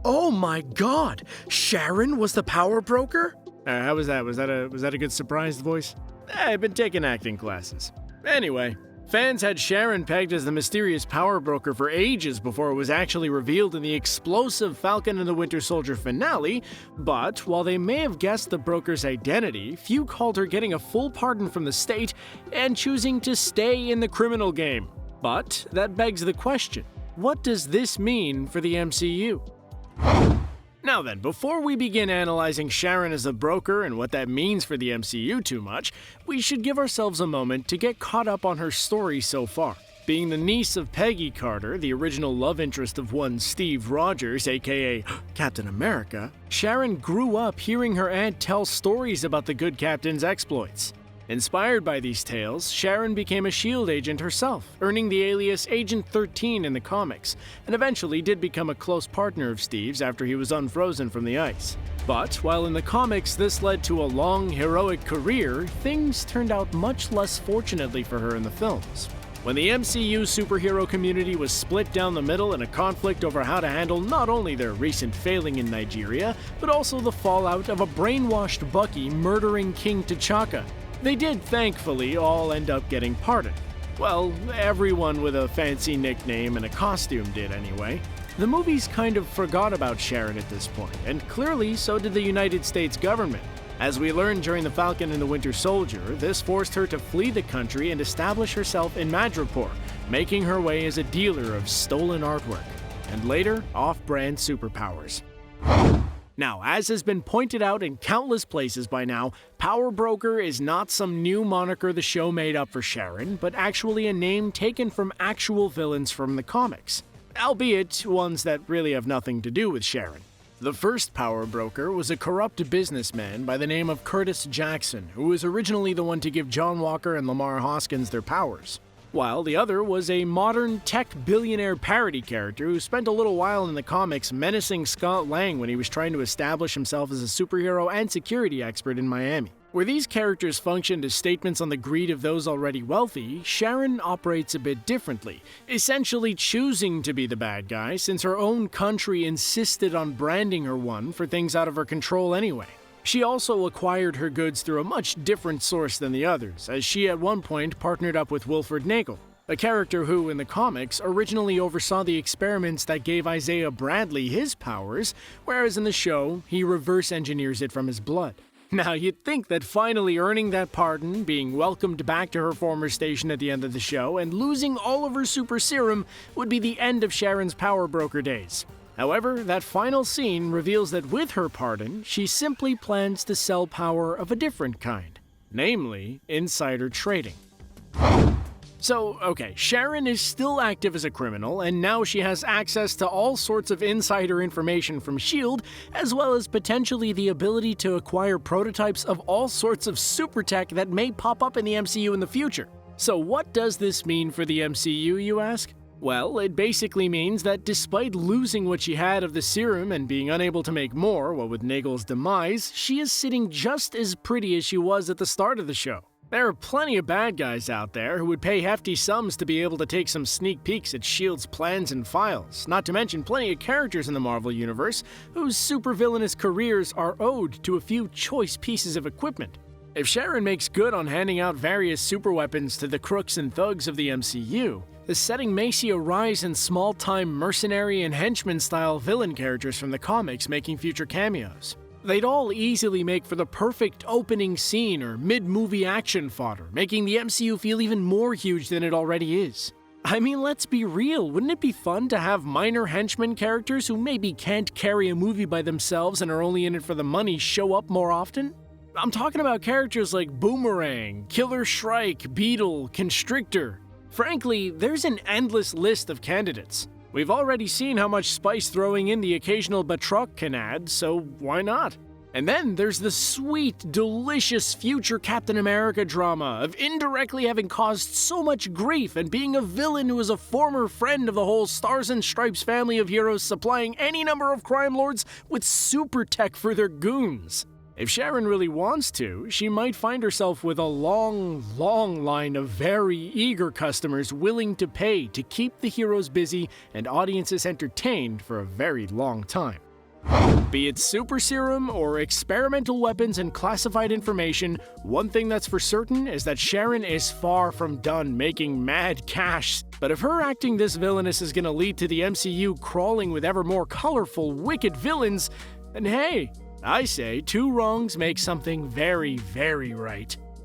Oh my god! Sharon was the power broker? How was that? Was that a good surprised voice? I've been taking acting classes. Anyway, fans had Sharon pegged as the mysterious power broker for ages before it was actually revealed in the explosive Falcon and the Winter Soldier finale, but while they may have guessed the broker's identity, few called her getting a full pardon from the state and choosing to stay in the criminal game. But that begs the question, what does this mean for the MCU? Now then, before we begin analyzing Sharon as a broker and what that means for the MCU too much, we should give ourselves a moment to get caught up on her story so far. Being the niece of Peggy Carter, the original love interest of one Steve Rogers, aka Captain America, Sharon grew up hearing her aunt tell stories about the Good Captain's exploits. Inspired by these tales, Sharon became a S.H.I.E.L.D. agent herself, earning the alias Agent 13 in the comics, and eventually did become a close partner of Steve's after he was unfrozen from the ice. But while in the comics this led to a long, heroic career, things turned out much less fortunately for her in the films. When the MCU superhero community was split down the middle in a conflict over how to handle not only their recent failing in Nigeria, but also the fallout of a brainwashed Bucky murdering King T'Chaka, they did, thankfully, all end up getting pardoned. Well, everyone with a fancy nickname and a costume did anyway. The movies kind of forgot about Sharon at this point, and clearly so did the United States government. As we learned during the Falcon and the Winter Soldier, this forced her to flee the country and establish herself in Madripoor, making her way as a dealer of stolen artwork, and later, off-brand superpowers. Now, as has been pointed out in countless places by now, Power Broker is not some new moniker the show made up for Sharon, but actually a name taken from actual villains from the comics, albeit ones that really have nothing to do with Sharon. The first Power Broker was a corrupt businessman by the name of Curtis Jackson, who was originally the one to give John Walker and Lamar Hoskins their powers, while the other was a modern tech billionaire parody character who spent a little while in the comics menacing Scott Lang when he was trying to establish himself as a superhero and security expert in Miami. Where these characters functioned as statements on the greed of those already wealthy, Sharon operates a bit differently, essentially choosing to be the bad guy since her own country insisted on branding her one for things out of her control anyway. She also acquired her goods through a much different source than the others, as she at one point partnered up with Wilfred Nagel, a character who, in the comics, originally oversaw the experiments that gave Isaiah Bradley his powers, whereas in the show, he reverse engineers it from his blood. Now, you'd think that finally earning that pardon, being welcomed back to her former station at the end of the show, and losing all of her super serum would be the end of Sharon's Power Broker days. However, that final scene reveals that with her pardon, she simply plans to sell power of a different kind, namely, insider trading. So, okay, Sharon is still active as a criminal, and now she has access to all sorts of insider information from S.H.I.E.L.D., as well as potentially the ability to acquire prototypes of all sorts of super tech that may pop up in the MCU in the future. So what does this mean for the MCU, you ask? Well, it basically means that despite losing what she had of the serum and being unable to make more, what with Nagel's demise, she is sitting just as pretty as she was at the start of the show. There are plenty of bad guys out there who would pay hefty sums to be able to take some sneak peeks at S.H.I.E.L.D.'s plans and files, not to mention plenty of characters in the Marvel Universe whose supervillainous careers are owed to a few choice pieces of equipment. If Sharon makes good on handing out various superweapons to the crooks and thugs of the MCU, the setting may see a rise in small-time mercenary and henchman-style villain characters from the comics making future cameos. They'd all easily make for the perfect opening scene or mid-movie action fodder, making the MCU feel even more huge than it already is. I mean, let's be real, wouldn't it be fun to have minor henchmen characters who maybe can't carry a movie by themselves and are only in it for the money show up more often? I'm talking about characters like Boomerang, Killer Shrike, Beetle, Constrictor. Frankly, there's an endless list of candidates. We've already seen how much spice throwing in the occasional Batroc can add, so why not? And then there's the sweet, delicious future Captain America drama of indirectly having caused so much grief and being a villain who is a former friend of the whole Stars and Stripes family of heroes supplying any number of crime lords with super tech for their goons. If Sharon really wants to, she might find herself with a long line of very eager customers willing to pay to keep the heroes busy and audiences entertained for a very long time. Be it super serum or experimental weapons and classified information, one thing that's for certain is that Sharon is far from done making mad cash. But if her acting this villainous is gonna lead to the MCU crawling with ever more colorful, wicked villains, then hey, I say 2 wrongs make something very, very right.